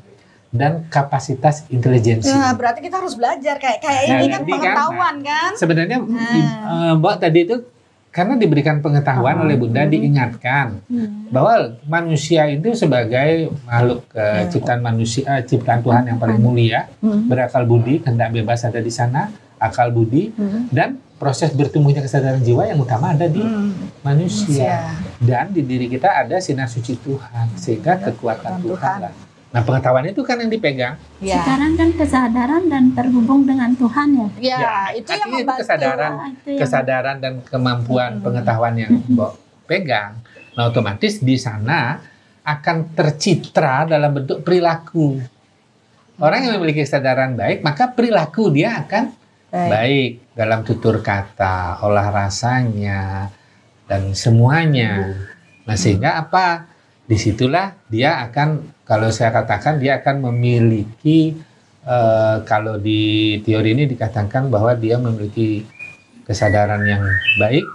dan kapasitas intelijensi. Nah, berarti kita harus belajar kayak ini kan pengetahuan kan? Sebenarnya Mbak tadi itu karena diberikan pengetahuan oleh Bunda, diingatkan bahwa manusia itu sebagai makhluk ciptaan manusia, ciptaan Tuhan yang paling mulia, berakal budi, kehendak bebas ada di sana, akal budi, dan proses bertumbuhnya kesadaran jiwa yang utama ada di manusia. Dan di diri kita ada sinar suci Tuhan, sehingga kekuatan Tuhan lah. Nah, pengetahuan itu kan yang dipegang. Ya. Sekarang kan kesadaran dan terhubung dengan Tuhan ya. Ya, itu yang membantu. Kesadaran dan kemampuan pengetahuan yang Mbok pegang. Nah, otomatis di sana akan tercitra dalam bentuk perilaku. Orang yang memiliki kesadaran baik, maka perilaku dia akan baik dalam tutur kata, olah rasanya, dan semuanya. Nah, sehingga apa? Disitulah dia akan, kalau saya katakan, dia akan memiliki, kalau di teori ini dikatakan bahwa dia memiliki kesadaran yang baik,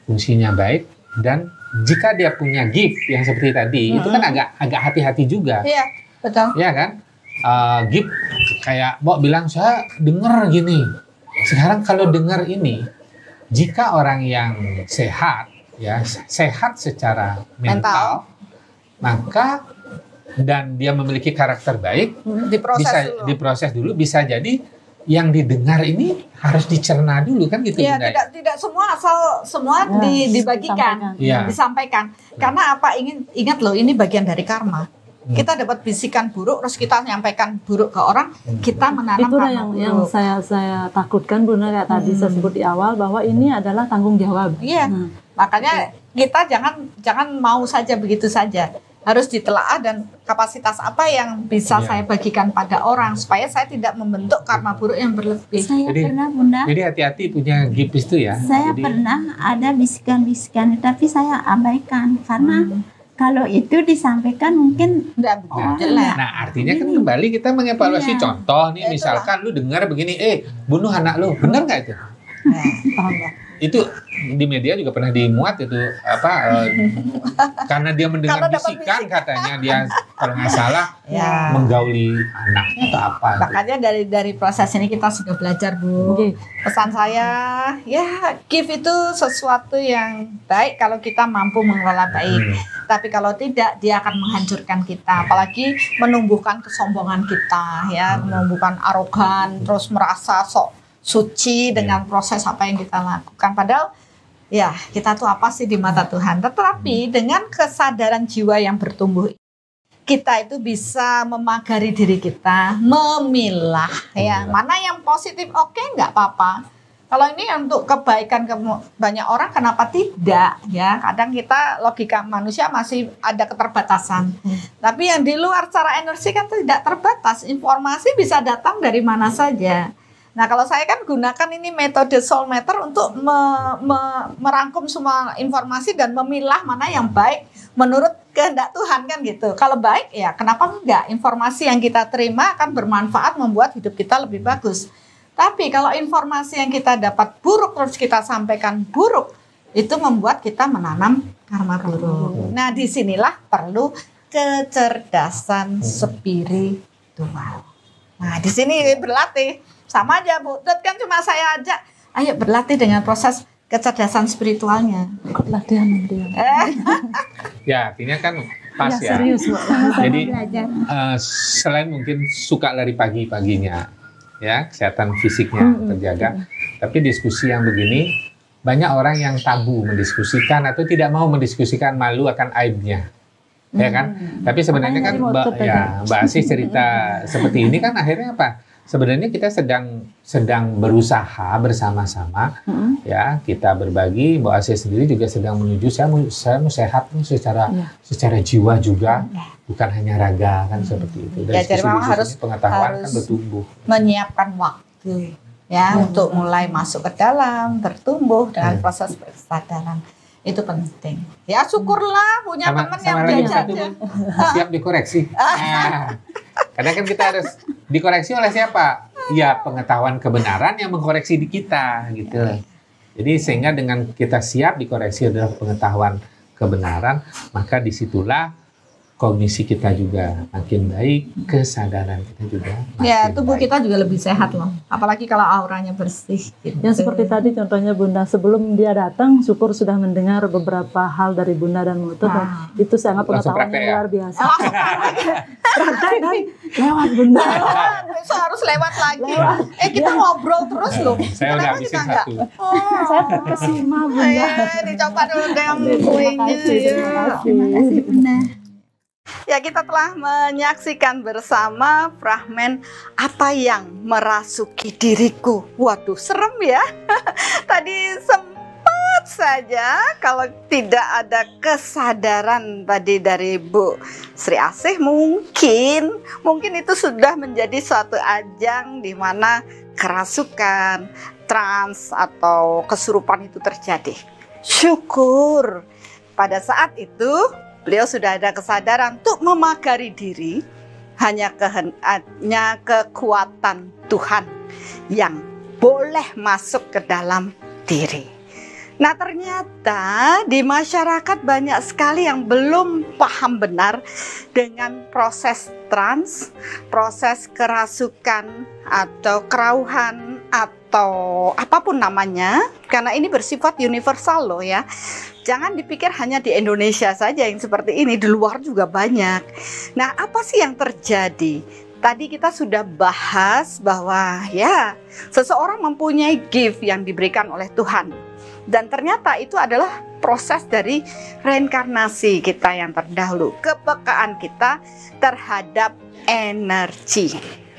fungsinya baik, dan jika dia punya gift yang seperti tadi, itu kan agak hati-hati juga. Iya, betul. Iya kan? Gift kayak Mbok bilang, saya dengar gini. Sekarang kalau dengar ini, jika orang yang sehat, ya sehat secara mental. Maka dan dia memiliki karakter baik, diproses dulu, bisa jadi yang didengar ini harus dicerna dulu kan gitu. Ya, tidak semua asal semua dibagikan, disampaikan. Karena apa? Ingat loh, ini bagian dari karma. Kita dapat bisikan buruk, terus kita nyampaikan buruk ke orang, kita menanam karma buruk. Yang saya takutkan, Bunda, kayak tadi saya sebut di awal, bahwa ini adalah tanggung jawab. Iya, makanya kita jangan mau saja begitu saja. Harus ditelaah dan kapasitas apa yang bisa saya bagikan pada orang supaya saya tidak membentuk karma buruk yang berlebih. Saya pernah, Bunda. Jadi hati-hati punya gift itu ya. Saya pernah ada bisikan-bisikan, tapi saya abaikan karena kalau itu disampaikan mungkin jelek. Nah, artinya kan kembali kita mengevaluasi contoh nih, misalkan lu dengar begini, bunuh anak lu, benar nggak itu? Itu di media juga pernah dimuat itu karena dia mendengar bisikan katanya dia kalau nggak salah menggauli anaknya atau apa. Makanya dari proses ini kita sudah belajar, Bu. Pesan saya, ya gift itu sesuatu yang baik kalau kita mampu mengelola baik. Tapi kalau tidak, dia akan menghancurkan kita. Apalagi menumbuhkan kesombongan kita, ya, menumbuhkan arogan, terus merasa sok suci dengan proses apa yang kita lakukan. Padahal ya kita tuh apa sih di mata Tuhan. Tetapi dengan kesadaran jiwa yang bertumbuh, kita itu bisa memagari diri kita, memilah ya mana yang positif, oke, nggak apa-apa. Kalau ini untuk kebaikan banyak orang, kenapa tidak ya? Kadang kita logika manusia masih ada keterbatasan. Tapi yang di luar secara energi kan tidak terbatas. Informasi bisa datang dari mana saja. Nah, kalau saya kan gunakan ini metode soul meter untuk merangkum semua informasi dan memilah mana yang baik menurut kehendak Tuhan kan gitu. Kalau baik ya kenapa enggak? Informasi yang kita terima akan bermanfaat membuat hidup kita lebih bagus. Tapi kalau informasi yang kita dapat buruk terus kita sampaikan buruk, itu membuat kita menanam karma buruk. Nah, disinilah perlu kecerdasan spiritual. Nah, di sini berlatih. Sama aja, Bu. Dot kan cuma saya ajak, ayo berlatih dengan proses kecerdasan spiritualnya. Latihan. Ya, artinya kan pas ya. Serius, Bu. Jadi selain mungkin suka lari pagi-paginya, ya kesehatan fisiknya terjaga, tapi diskusi yang begini banyak orang yang tabu mendiskusikan atau tidak mau mendiskusikan, malu akan aibnya. Ya kan? Tapi sebenarnya kan Mbak Asih cerita seperti ini kan akhirnya apa? Sebenarnya kita sedang berusaha bersama-sama, ya kita berbagi. Mbak Asih sendiri juga sedang menuju saya mau sehat secara jiwa juga, bukan hanya raga kan seperti itu. Dan jadi memang harus pengetahuan kan bertumbuh. Menyiapkan waktu ya untuk mulai masuk ke dalam, bertumbuh dengan proses kesadaran. Itu penting. Ya syukurlah punya teman yang belajar. Siap dikoreksi. Karena kan kita harus dikoreksi oleh siapa? Ya pengetahuan kebenaran yang mengkoreksi di kita gitu. Jadi sehingga dengan kita siap dikoreksi adalah pengetahuan kebenaran, maka disitulah kognisi kita juga makin baik, kesadaran kita juga makin ya, tubuh baik. kita juga lebih sehat loh. Apalagi kalau auranya bersih. Gitu. Yang seperti tadi contohnya Bunda, sebelum dia datang, syukur sudah mendengar beberapa hal dari Bunda dan Mutu. Itu sangat pengetahuan yang luar biasa. Praktek dan lewat Bunda. Itu harus lewat lagi. Kita ngobrol terus loh. Saya udah habisin satu. Saya terkesima Bunda. Dicoba dulu dengan kuenya. Terima kasih Bunda. Ya, kita telah menyaksikan bersama fragmen apa yang merasuki diriku. Waduh, serem ya. Tadi sempat saja kalau tidak ada kesadaran tadi dari Bu Sri Asih, mungkin itu sudah menjadi suatu ajang di mana kerasukan, trans atau kesurupan itu terjadi. Syukur pada saat itu beliau sudah ada kesadaran untuk memagari diri, hanya kekuatan Tuhan yang boleh masuk ke dalam diri. Nah, ternyata di masyarakat banyak sekali yang belum paham benar dengan proses trans, proses kerasukan atau kerauhan atau apapun namanya, karena ini bersifat universal loh ya. Jangan dipikir hanya di Indonesia saja yang seperti ini, di luar juga banyak. Nah, apa sih yang terjadi? Tadi kita sudah bahas bahwa ya, seseorang mempunyai gift yang diberikan oleh Tuhan. Dan ternyata itu adalah proses dari reinkarnasi kita yang terdahulu, kepekaan kita terhadap energi.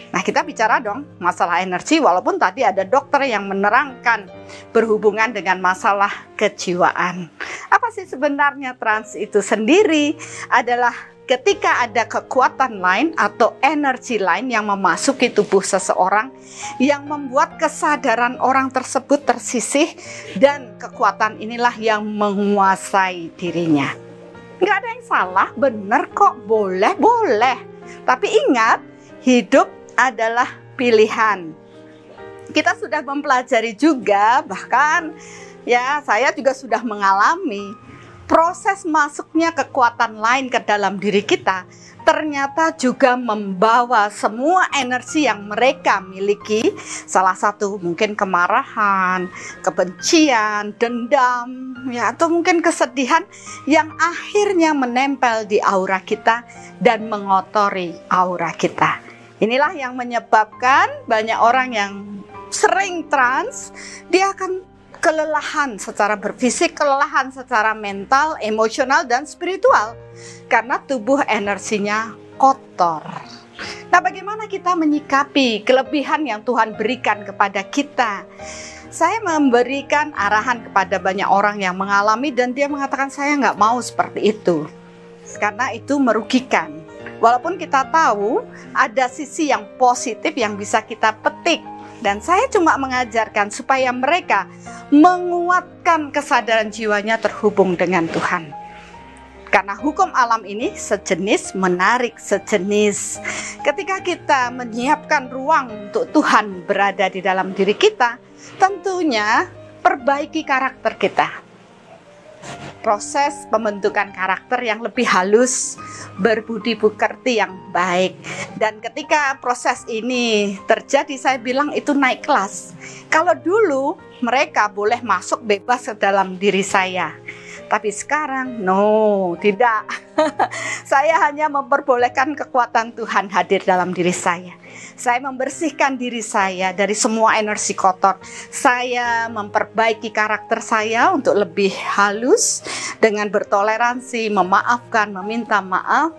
Nah, kita bicara dong masalah energi, walaupun tadi ada dokter yang menerangkan berhubungan dengan masalah kejiwaan. Apa sih sebenarnya trans itu sendiri? Adalah ketika ada kekuatan lain atau energi lain yang memasuki tubuh seseorang yang membuat kesadaran orang tersebut tersisih, dan kekuatan inilah yang menguasai dirinya. Nggak ada yang salah, benar kok, boleh. Tapi ingat, hidup adalah pilihan. Kita sudah mempelajari juga, bahkan Ya, saya juga sudah mengalami proses masuknya kekuatan lain ke dalam diri kita, ternyata juga membawa semua energi yang mereka miliki, salah satu mungkin kemarahan, kebencian, dendam, ya, atau mungkin kesedihan yang akhirnya menempel di aura kita dan mengotori aura kita. Inilah yang menyebabkan banyak orang yang sering trans, dia akan kelelahan secara berfisik, kelelahan secara mental, emosional, dan spiritual karena tubuh energinya kotor. Nah, bagaimana kita menyikapi kelebihan yang Tuhan berikan kepada kita? Saya memberikan arahan kepada banyak orang yang mengalami dan dia mengatakan saya nggak mau seperti itu karena itu merugikan. Walaupun kita tahu ada sisi yang positif yang bisa kita petik. Dan saya cuma mengajarkan supaya mereka menguatkan kesadaran jiwanya terhubung dengan Tuhan. Karena hukum alam ini sejenis menarik sejenis. Ketika kita menyiapkan ruang untuk Tuhan berada di dalam diri kita, tentunya perbaiki karakter kita. Proses pembentukan karakter yang lebih halus, berbudi pekerti yang baik. Dan ketika proses ini terjadi, saya bilang itu naik kelas. Kalau dulu mereka boleh masuk bebas ke dalam diri saya, tapi sekarang no, tidak. Saya hanya memperbolehkan kekuatan Tuhan hadir dalam diri saya. Saya membersihkan diri saya dari semua energi kotor. Saya memperbaiki karakter saya untuk lebih halus dengan bertoleransi, memaafkan, meminta maaf,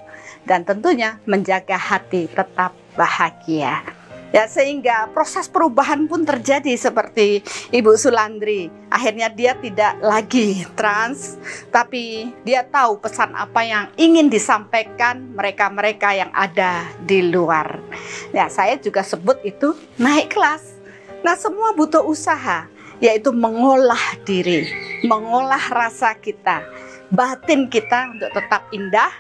dan tentunya menjaga hati tetap bahagia. Ya, sehingga proses perubahan pun terjadi seperti Ibu Sulandri. Akhirnya dia tidak lagi trans, tapi dia tahu pesan apa yang ingin disampaikan mereka-mereka yang ada di luar. Ya, saya juga sebut itu naik kelas. Nah, semua butuh usaha, yaitu mengolah diri, mengolah rasa kita, batin kita untuk tetap indah.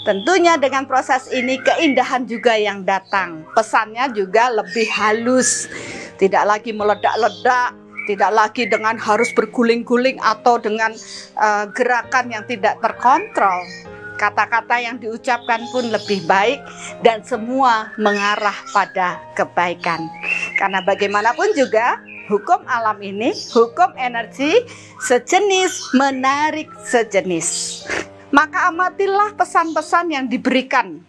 Tentunya dengan proses ini keindahan juga yang datang. Pesannya juga lebih halus. Tidak lagi meledak-ledak, tidak lagi dengan harus berguling-guling atau dengan gerakan yang tidak terkontrol. Kata-kata yang diucapkan pun lebih baik dan semua mengarah pada kebaikan. Karena bagaimanapun juga hukum alam ini, hukum energi sejenis menarik sejenis. Maka amatilah pesan-pesan yang diberikan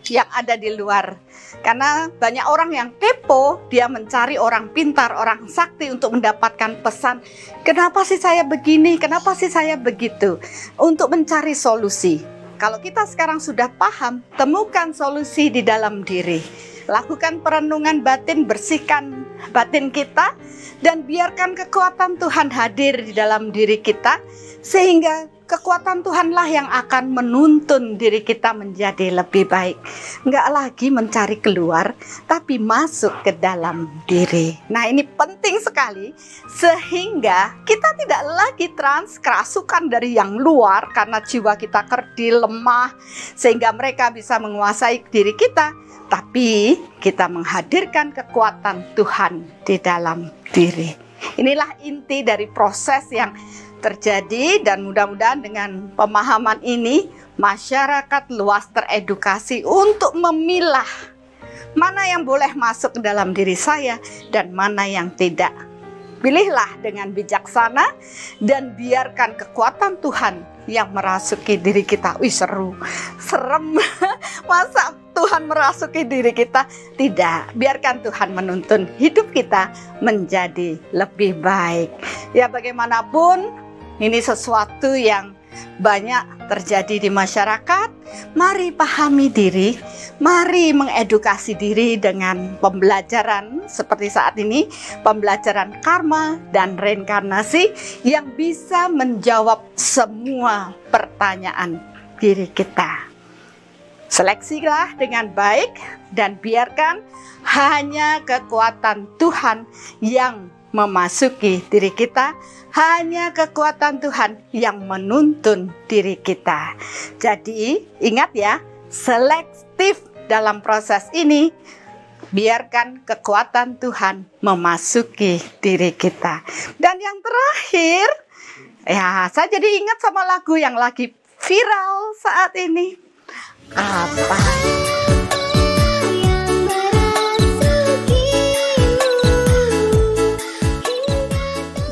yang ada di luar. Karena banyak orang yang kepo, dia mencari orang pintar, orang sakti untuk mendapatkan pesan. Kenapa sih saya begini? Kenapa sih saya begitu? Untuk mencari solusi. Kalau kita sekarang sudah paham, temukan solusi di dalam diri. Lakukan perenungan batin, bersihkan batin kita, dan biarkan kekuatan Tuhan hadir di dalam diri kita, sehingga kekuatan Tuhanlah yang akan menuntun diri kita menjadi lebih baik. Enggak lagi mencari keluar, tapi masuk ke dalam diri. Nah, ini penting sekali, sehingga kita tidak lagi trans kerasukan dari yang luar, karena jiwa kita kerdil, lemah, sehingga mereka bisa menguasai diri kita. Tapi kita menghadirkan kekuatan Tuhan di dalam diri. Inilah inti dari proses yang terjadi, dan mudah-mudahan dengan pemahaman ini masyarakat luas teredukasi untuk memilah mana yang boleh masuk ke dalam diri saya dan mana yang tidak. Pilihlah dengan bijaksana dan biarkan kekuatan Tuhan yang merasuki diri kita. Wih, serem. Masa Tuhan merasuki diri kita? Tidak, biarkan Tuhan menuntun hidup kita menjadi lebih baik. Ya, bagaimanapun ini sesuatu yang banyak terjadi di masyarakat. Mari pahami diri, mari mengedukasi diri dengan pembelajaran seperti saat ini, pembelajaran karma dan reinkarnasi yang bisa menjawab semua pertanyaan diri kita. Seleksilah dengan baik dan biarkan hanya kekuatan Tuhan yang memasuki diri kita, hanya kekuatan Tuhan yang menuntun diri kita. Jadi ingat ya, selektif dalam proses ini. Biarkan kekuatan Tuhan memasuki diri kita. Dan yang terakhir, ya saya jadi ingat sama lagu yang lagi viral saat ini. Apa?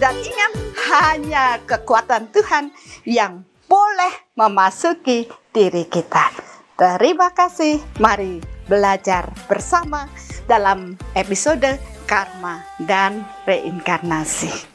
Dan ingat, hanya kekuatan Tuhan yang boleh memasuki diri kita. Terima kasih. Mari belajar bersama dalam episode Karma dan Reinkarnasi.